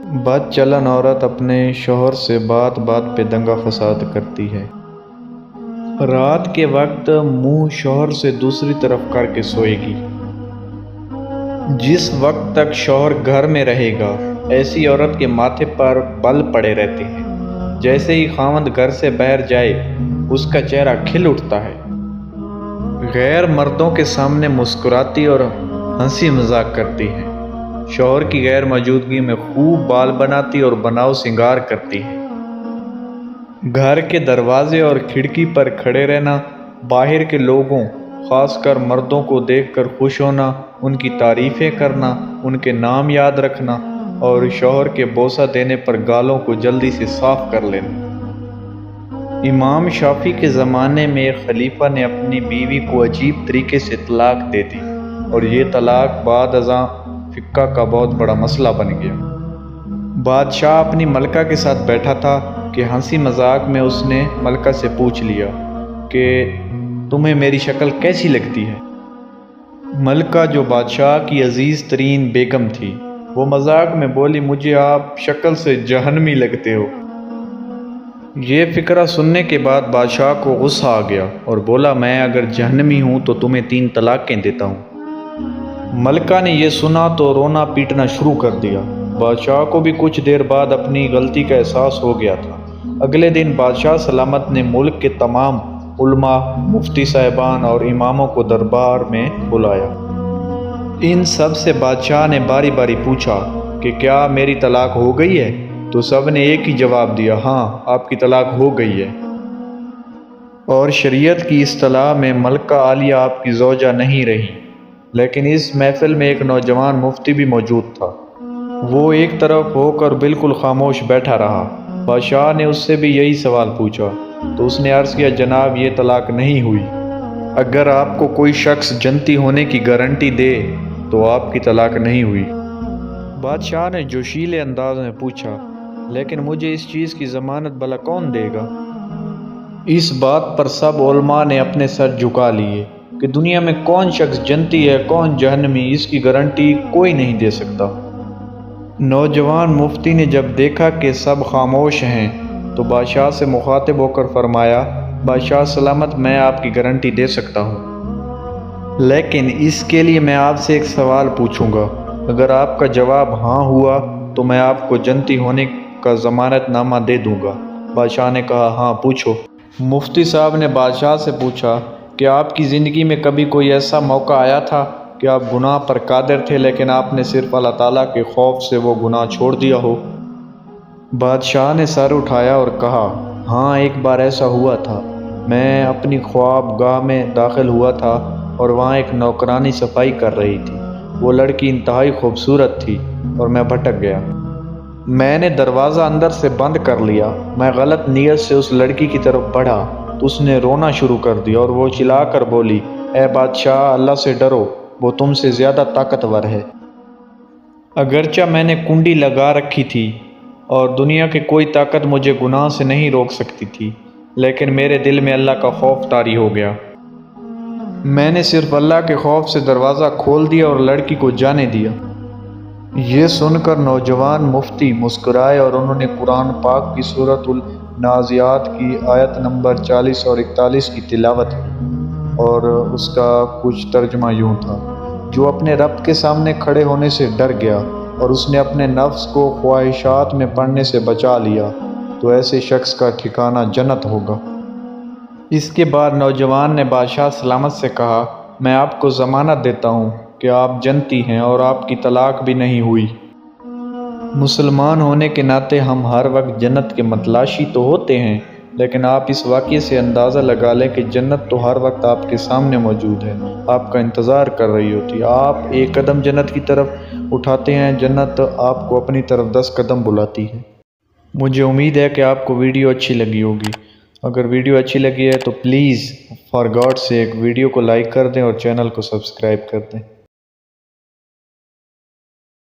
بد چلن عورت اپنے شوہر سے بات بات پہ دنگا فساد کرتی ہے۔ رات کے وقت منہ شوہر سے دوسری طرف کر کے سوئے گی۔ جس وقت تک شوہر گھر میں رہے گا ایسی عورت کے ماتھے پر بل پڑے رہتے ہیں۔ جیسے ہی خاوند گھر سے باہر جائے اس کا چہرہ کھل اٹھتا ہے۔ غیر مردوں کے سامنے مسکراتی اور ہنسی مذاق کرتی ہے۔ شوہر کی غیر موجودگی میں خوب بال بناتی اور بناؤ سنگار کرتی ہے۔ گھر کے دروازے اور کھڑکی پر کھڑے رہنا، باہر کے لوگوں خاص کر مردوں کو دیکھ کر خوش ہونا، ان کی تعریفیں کرنا، ان کے نام یاد رکھنا اور شوہر کے بوسہ دینے پر گالوں کو جلدی سے صاف کر لینا۔ امام شافعی کے زمانے میں ایک خلیفہ نے اپنی بیوی کو عجیب طریقے سے طلاق دے دی اور یہ طلاق بعد ازاں فقہ کا بہت بڑا مسئلہ بن گیا۔ بادشاہ اپنی ملکہ کے ساتھ بیٹھا تھا کہ ہنسی مذاق میں اس نے ملکہ سے پوچھ لیا کہ تمہیں میری شکل کیسی لگتی ہے؟ ملکہ جو بادشاہ کی عزیز ترین بیگم تھی وہ مذاق میں بولی، مجھے آپ شکل سے جہنمی لگتے ہو۔ یہ فقرہ سننے کے بعد بادشاہ کو غصہ آ گیا اور بولا، میں اگر جہنمی ہوں تو تمہیں 3 طلاقیں دیتا ہوں۔ ملکہ نے یہ سنا تو رونا پیٹنا شروع کر دیا۔ بادشاہ کو بھی کچھ دیر بعد اپنی غلطی کا احساس ہو گیا تھا۔ اگلے دن بادشاہ سلامت نے ملک کے تمام علماء، مفتی صاحبان اور اماموں کو دربار میں بلایا۔ ان سب سے بادشاہ نے باری باری پوچھا کہ کیا میری طلاق ہو گئی ہے؟ تو سب نے ایک ہی جواب دیا، ہاں آپ کی طلاق ہو گئی ہے۔ اور شریعت کی اصطلاح میں ملکہ عالیہ آپ کی زوجہ نہیں رہی۔ لیکن اس محفل میں ایک نوجوان مفتی بھی موجود تھا۔ وہ ایک طرف ہو کر بالکل خاموش بیٹھا رہا۔ بادشاہ نے اس سے بھی یہی سوال پوچھا تو اس نے عرض کیا، جناب یہ طلاق نہیں ہوئی۔ اگر آپ کو کوئی شخص جنتی ہونے کی گارنٹی دے تو آپ کی طلاق نہیں ہوئی۔ بادشاہ نے جوشیلے انداز میں پوچھا، لیکن مجھے اس چیز کی ضمانت بھلا کون دے گا؟ اس بات پر سب علماء نے اپنے سر جھکا لیے کہ دنیا میں کون شخص جنتی ہے کون جہنمی، اس کی گارنٹی کوئی نہیں دے سکتا۔ نوجوان مفتی نے جب دیکھا کہ سب خاموش ہیں تو بادشاہ سے مخاطب ہو کر فرمایا، بادشاہ سلامت، میں آپ کی گارنٹی دے سکتا ہوں، لیکن اس کے لیے میں آپ سے ایک سوال پوچھوں گا۔ اگر آپ کا جواب ہاں ہوا تو میں آپ کو جنتی ہونے کا ضمانت نامہ دے دوں گا۔ بادشاہ نے کہا، ہاں پوچھو۔ مفتی صاحب نے بادشاہ سے پوچھا کہ آپ کی زندگی میں کبھی کوئی ایسا موقع آیا تھا کہ آپ گناہ پر قادر تھے لیکن آپ نے صرف اللہ تعالیٰ کے خوف سے وہ گناہ چھوڑ دیا ہو؟ بادشاہ نے سر اٹھایا اور کہا، ہاں ایک بار ایسا ہوا تھا۔ میں اپنی خواب گاہ میں داخل ہوا تھا اور وہاں ایک نوکرانی صفائی کر رہی تھی۔ وہ لڑکی انتہائی خوبصورت تھی اور میں بھٹک گیا۔ میں نے دروازہ اندر سے بند کر لیا۔ میں غلط نیت سے اس لڑکی کی طرف بڑھا تو اس نے رونا شروع کر دیا اور وہ چلا کر بولی، اے بادشاہ، اللہ سے ڈرو، وہ تم سے زیادہ طاقتور ہے۔ اگرچہ میں نے کنڈی لگا رکھی تھی اور دنیا کی کوئی طاقت مجھے گناہ سے نہیں روک سکتی تھی، لیکن میرے دل میں اللہ کا خوف طاری ہو گیا۔ میں نے صرف اللہ کے خوف سے دروازہ کھول دیا اور لڑکی کو جانے دیا۔ یہ سن کر نوجوان مفتی مسکرائے اور انہوں نے قرآن پاک کی سورۃ النازعات کی آیت نمبر 40 اور 41 کی تلاوت کی اور اس کا کچھ ترجمہ یوں تھا، جو اپنے رب کے سامنے کھڑے ہونے سے ڈر گیا اور اس نے اپنے نفس کو خواہشات میں پڑنے سے بچا لیا تو ایسے شخص کا ٹھکانہ جنت ہوگا۔ اس کے بعد نوجوان نے بادشاہ سلامت سے کہا، میں آپ کو ضمانت دیتا ہوں کہ آپ جنتی ہیں اور آپ کی طلاق بھی نہیں ہوئی۔ مسلمان ہونے کے ناطے ہم ہر وقت جنت کے متلاشی تو ہوتے ہیں، لیکن آپ اس واقعے سے اندازہ لگا لیں کہ جنت تو ہر وقت آپ کے سامنے موجود ہے، آپ کا انتظار کر رہی ہوتی ہے۔ آپ ایک قدم جنت کی طرف اٹھاتے ہیں، جنت آپ کو اپنی طرف 10 قدم بلاتی ہے۔ مجھے امید ہے کہ آپ کو ویڈیو اچھی لگی ہوگی۔ اگر ویڈیو اچھی لگی ہے تو please for God sake video کو لائک کر دیں اور چینل کو سبسکرائب کر دیں۔